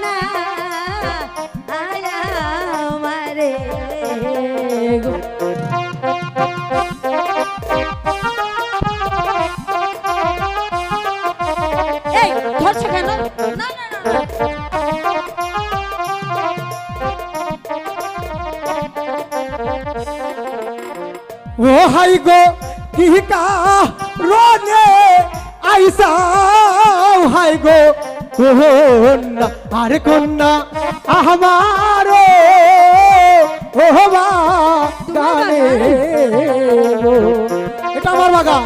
না আমারে গো এই ধরছ কেন না না না ও হাই গো কি কারণে আইসাও হাই গো কন্যা আর কন্যা আমার ও বাগানে গো এটা আমার বাগান